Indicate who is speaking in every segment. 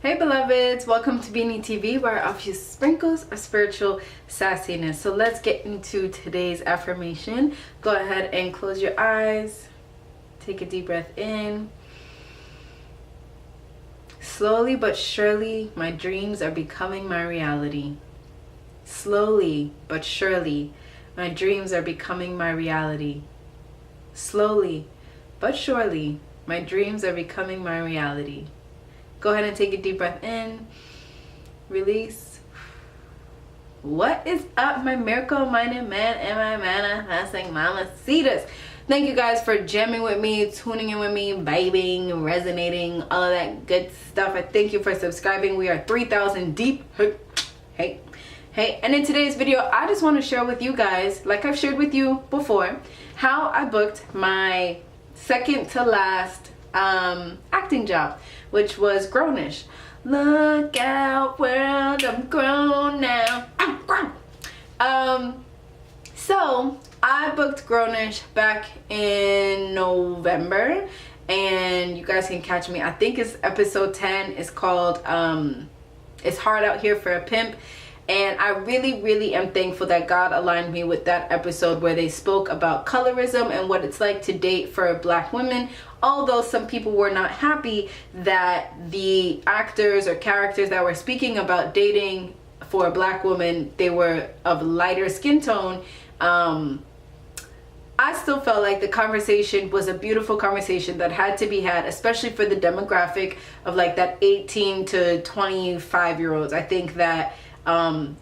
Speaker 1: Hey beloveds, welcome to Beanie TV, where I offer you sprinkles of spiritual sassiness. So let's get into today's affirmation. Go ahead and close your eyes. Take a deep breath in. Slowly but surely, my dreams are becoming my reality. Slowly but surely, my dreams are becoming my reality. Slowly but surely, my dreams are becoming my reality. Go ahead and take a deep breath in. Release. What is up, my miracle-minded man and my manifesting mamacitas? Thank you guys for jamming with me, tuning in with me, vibing, resonating, all of that good stuff. I thank you for subscribing. We are 3,000 deep. Hey. And in today's video, I just want to share with you guys, like I've shared with you before, how I booked my second to last acting job, which was Grownish. Look out, world, I'm grown now. I'm grown. So I booked Grownish back in November, and you guys can catch me. I think it's episode 10. It's called It's Hard Out Here for a Pimp. And I really am thankful that God aligned me with that episode where they spoke about colorism and what it's like to date for Black women. Although some people were not happy that the actors or characters that were speaking about dating for a Black woman, they were of lighter skin tone. I still felt like the conversation was a beautiful conversation that had to be had, especially for the demographic of like that 18 to 25 year olds. I think that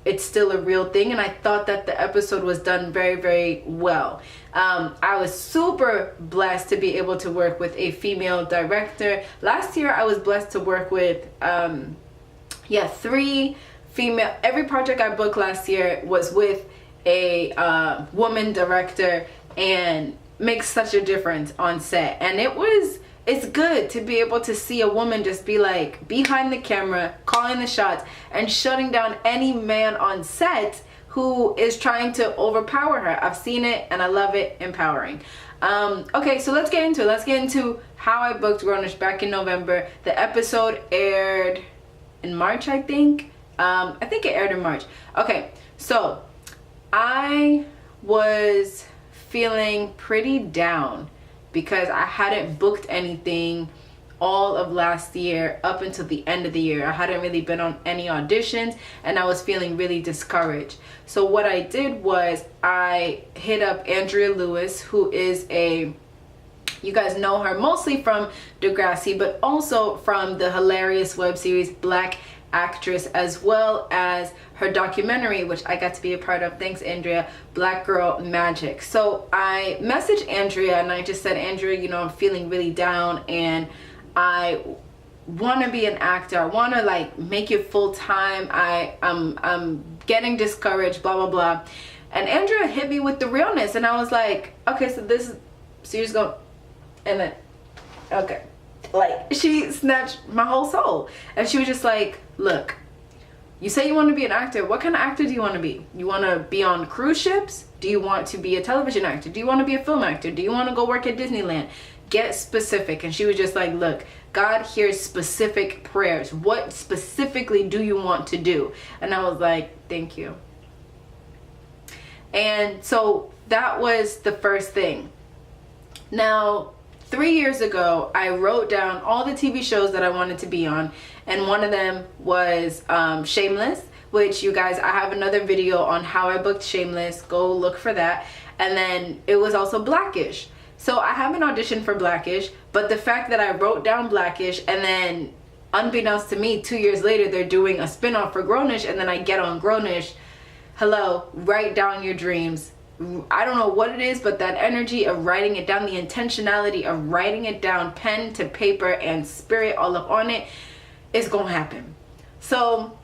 Speaker 1: it's still a real thing, and I thought that the episode was done very well. I was super blessed to be able to work with a female director. Last year I was blessed to work with 3 female. Every project I booked last year was with a woman director, and makes such a difference on set. And it's good to be able to see a woman just be like behind the camera, calling the shots and shutting down any man on set who is trying to overpower her. I've seen it and I love it. Empowering. Okay, so let's get into it. Let's get into how I booked Grownish back in November. The episode aired in March, I think. I think it aired in March. Okay, so I was feeling pretty down because I hadn't booked anything all of last year up until the end of the year. I hadn't really been on any auditions, and I was feeling really discouraged. So what I did was I hit up Andrea Lewis, who is you guys know her mostly from Degrassi, but also from the hilarious web series Black Actress, as well as her documentary, which I got to be a part of. Thanks, Andrea. Black Girl Magic. So I messaged Andrea and I just said, Andrea, you know, I'm feeling really down and I want to be an actor. I want to like make it full time. I'm getting discouraged, blah blah blah. And Andrea hit me with the realness, and I was like, okay, so you're just going, and then okay. Like, she snatched my whole soul, and she was just like, look, you say you want to be an actor. What kind of actor do you want to be? You want to be on cruise ships? Do you want to be a television actor? Do you want to be a film actor? Do you want to go work at Disneyland? Get specific. And she was just like, look, God hears specific prayers. What specifically do you want to do? And I was like, thank you. And so that was the first thing. Now, 3 years ago, I wrote down all the TV shows that I wanted to be on, and one of them was Shameless, which you guys, I have another video on how I booked Shameless. Go look for that. And then it was also Blackish. So I haven't auditioned for Blackish, but the fact that I wrote down Blackish, and then unbeknownst to me, 2 years later, they're doing a spin-off for Grownish, and then I get on Grownish. Hello, write down your dreams. I don't know what it is, but that energy of writing it down, the intentionality of writing it down, pen to paper and spirit all up on it, is gonna happen. So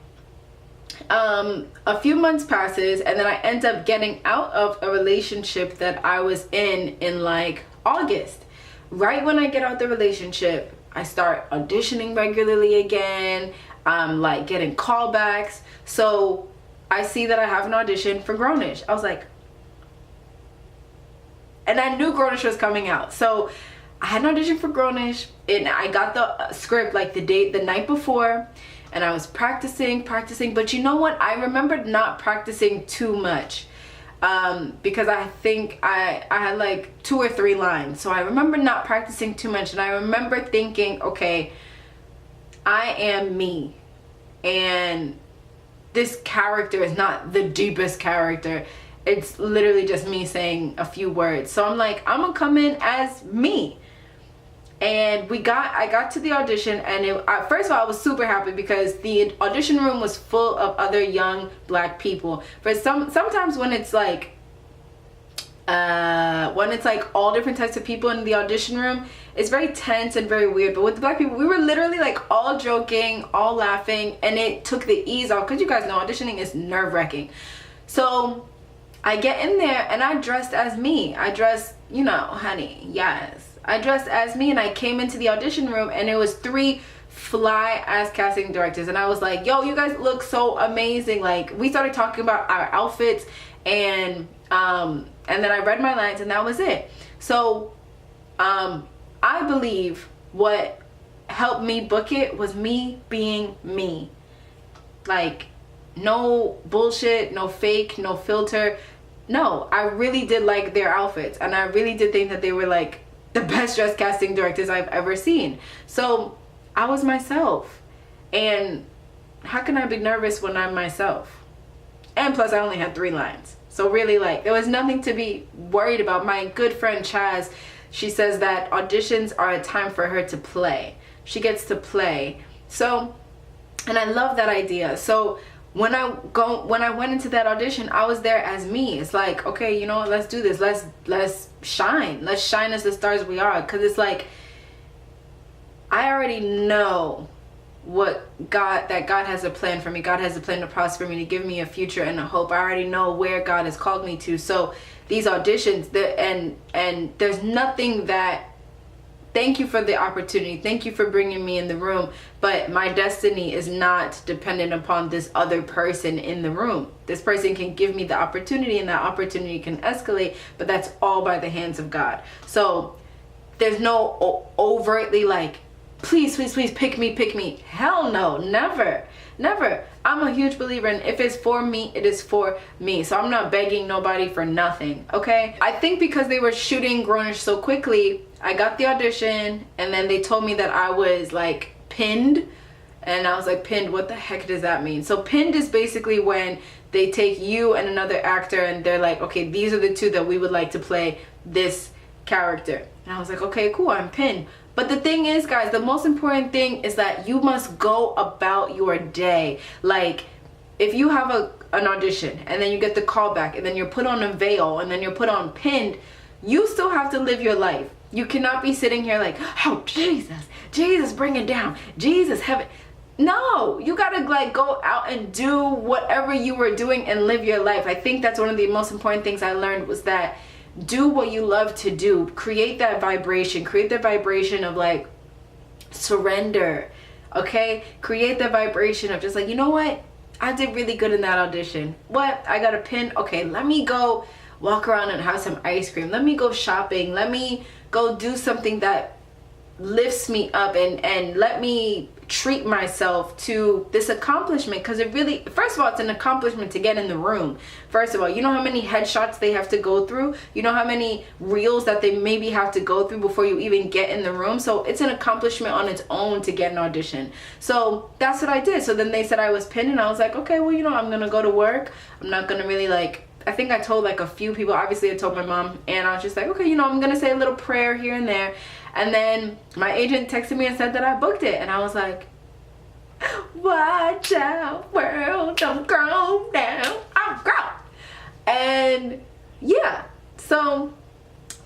Speaker 1: a few months passes, and then I end up getting out of a relationship that I was in like August. Right when I get out the relationship, I start auditioning regularly again. I'm like getting callbacks. So I see that I have an audition for Grownish. I was like, and I knew Grownish was coming out. So I had an audition for Grownish, and I got the script like the night before, and I was practicing, but you know what? I remembered not practicing too much, because I think I had like 2 or 3 lines. So I remember not practicing too much, and I remember thinking, okay, I am me, and this character is not the deepest character. It's literally just me saying a few words. So I'm like, I'm gonna come in as me. And I got to the audition, and first of all, I was super happy because the audition room was full of other young black people. For sometimes when it's like all different types of people in the audition room, it's very tense and very weird. But with the black people, we were literally like all joking, all laughing, and it took the ease off, because you guys know auditioning is nerve-wracking. So I get in there and I dressed as me. I dressed, you know, honey, yes. I dressed as me, and I came into the audition room, and it was 3 fly ass casting directors, and I was like, yo, you guys look so amazing. Like, we started talking about our outfits, and then I read my lines, and that was it. So I believe what helped me book it was me being me. Like, no bullshit, no fake, no filter. No, I really did like their outfits, and I really did think that they were like the best dressed casting directors I've ever seen. So I was myself, and how can I be nervous when I'm myself? And plus, I only had 3 lines, so really, like, there was nothing to be worried about. My good friend Chaz, she says that auditions are a time for her to play. She gets to play. So, and I love that idea. So when I went into that audition, I was there as me. It's like, okay, you know what, let's do this. Let's shine. Let's shine as the stars we are. Because it's like, I already know that God has a plan for me. God has a plan to prosper me, to give me a future and a hope. I already know where God has called me to. So these auditions, and there's nothing that, thank you for the opportunity. Thank you for bringing me in the room. But my destiny is not dependent upon this other person in the room. This person can give me the opportunity, and that opportunity can escalate, but that's all by the hands of God. So there's no overtly like, please, please, please pick me. Hell no, never. I'm a huge believer in, if it's for me, it is for me. So I'm not begging nobody for nothing, okay? I think because they were shooting Grownish so quickly, I got the audition, and then they told me that I was like pinned, and I was like, pinned, what the heck does that mean? So pinned is basically when they take you and another actor, and they're like, okay, these are the 2 that we would like to play this character. And I was like, okay, cool, I'm pinned. But the thing is, guys, the most important thing is that you must go about your day. Like, if you have an audition, and then you get the call back, and then you're put on a veil, and then you're put on pinned, you still have to live your life. You cannot be sitting here like, oh, Jesus, bring it down. Jesus, heaven. No, you gotta like go out and do whatever you were doing and live your life. I think that's one of the most important things I learned, was that do what you love to do. Create that vibration of like surrender, okay? Create the vibration of just like, you know what? I did really good in that audition. What? I got a pin. Okay, let me go walk around and have some ice cream. Let me go shopping. Let me go do something that lifts me up, and let me treat myself to this accomplishment. Because it really, first of all, it's an accomplishment to get in the room. First of all, you know how many headshots they have to go through? You know how many reels that they maybe have to go through before you even get in the room? So it's an accomplishment on its own to get an audition. So that's what I did. So then they said I was pinned, and I was like, okay, well, you know, I'm gonna go to work. I'm not gonna really like, I think I told like a few people. Obviously I told my mom, and I was just like, okay, you know, I'm gonna say a little prayer here and there. And then my agent texted me and said that I booked it, and I was like, watch out, world, don't go down, I'll go. And yeah, so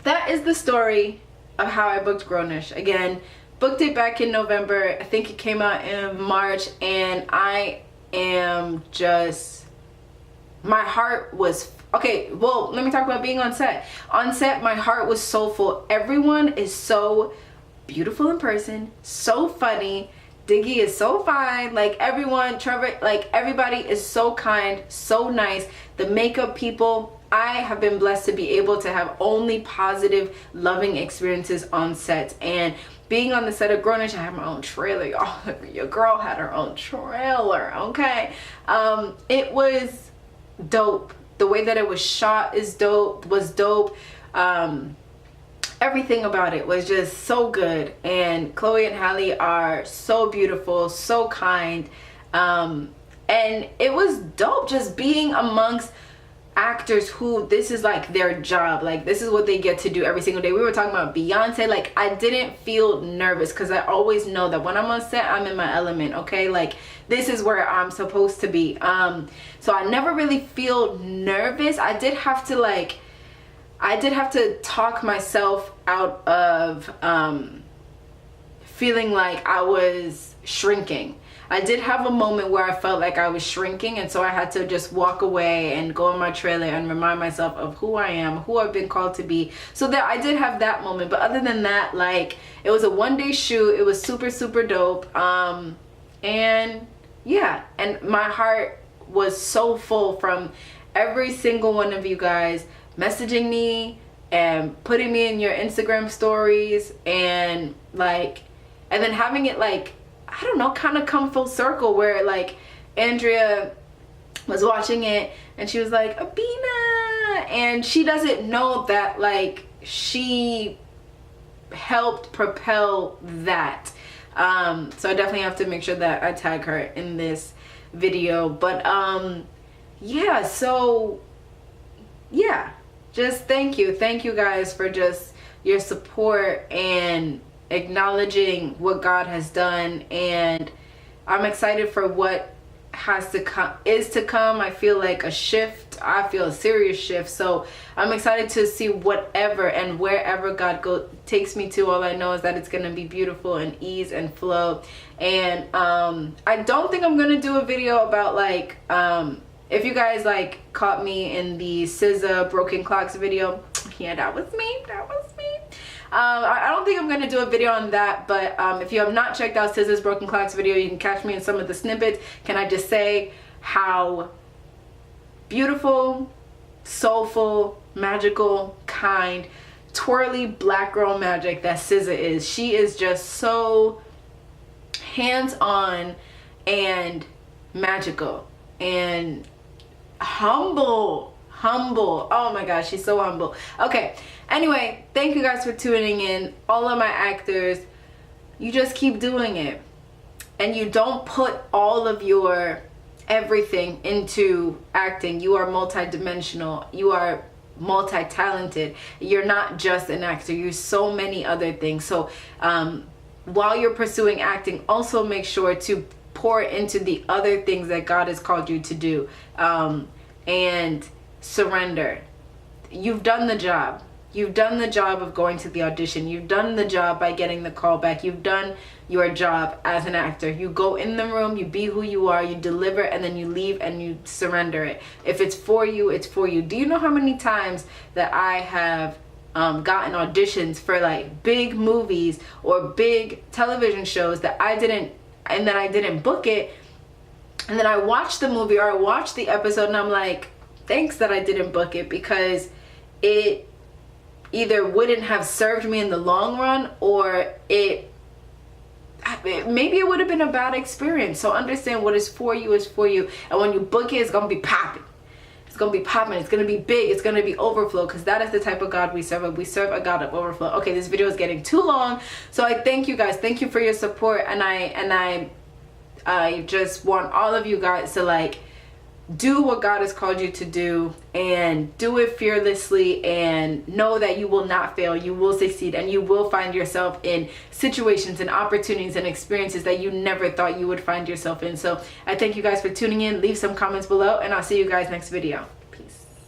Speaker 1: that is the story of how I booked Grownish. Again, booked it back in November. I think it came out in March, and I am just, my heart was, okay, well, let me talk about being on set. On set, my heart was so full. Everyone is so beautiful in person, so funny. Diggy is so fine. Like, everyone, Trevor, like, everybody is so kind, so nice. The makeup people, I have been blessed to be able to have only positive, loving experiences on set. And being on the set of Grownish, I have my own trailer, y'all. Your girl had her own trailer, okay? It was dope. The way that it was shot was dope. Everything about it was just so good. And Chloe and Halle are so beautiful, so kind. And it was dope just being amongst actors who this is like their job, like this is what they get to do every single day. We were talking about Beyonce. Like, I didn't feel nervous because I always know that when I'm on set, I'm in my element, okay? Like, this is where I'm supposed to be. So I never really feel nervous. I did have to talk myself out of feeling like I was shrinking. I did have a moment where I felt like I was shrinking, and so I had to just walk away and go in my trailer and remind myself of who I am, who I've been called to be. So that I did have that moment, but other than that, like, it was a one-day shoot. It was super, super dope. And yeah, and my heart was so full from every single one of you guys messaging me and putting me in your Instagram stories, and like, and then having it like, I don't know, kind of come full circle where like Andrea was watching it and she was like, Abina, and she doesn't know that like she helped propel that. So I definitely have to make sure that I tag her in this video. But yeah, so yeah, just thank you guys for just your support and acknowledging what God has done. And I'm excited for what is to come. I feel like a shift. I feel a serious shift. So I'm excited to see whatever and wherever God takes me to. All I know is that it's going to be beautiful and ease and flow. And I don't think I'm going to do a video about like, if you guys like caught me in the SZA Broken Clocks video, yeah, that was me. I don't think I'm going to do a video on that, but if you have not checked out SZA's Broken Clocks video, you can catch me in some of the snippets. Can I just say how beautiful, soulful, magical, kind, twirly black girl magic that SZA is. She is just so hands-on and magical and humble. Oh my gosh, she's so humble. Okay, anyway, thank you guys for tuning in. All of my actors, you just keep doing it, and you don't put all of your everything into acting. You are multi-dimensional. You are multi-talented. You're not just an actor. You're so many other things. So while you're pursuing acting, also make sure to pour into the other things that God has called you to do, and surrender. You've done the job. You've done the job of going to the audition. You've done the job by getting the call back. You've done your job as an actor. You go in the room, you be who you are, you deliver, and then you leave and you surrender it. If it's for you, it's for you. Do you know how many times that I have gotten auditions for like big movies or big television shows that I didn't book it, and then I watched the movie or I watched the episode and I'm like, thanks that I didn't book it, because it either wouldn't have served me in the long run, or maybe it would have been a bad experience. So understand what is for you is for you, and when you book it, it's gonna be popping. It's gonna be popping. It's gonna be big. It's gonna be overflow, because that is the type of God we serve. We serve a God of overflow. Okay, this video is getting too long, so I thank you guys. Thank you for your support, and I just want all of you guys to like do what God has called you to do, and do it fearlessly, and know that you will not fail. You will succeed, and you will find yourself in situations and opportunities and experiences that you never thought you would find yourself in. So I thank you guys for tuning in. Leave some comments below, and I'll see you guys next video.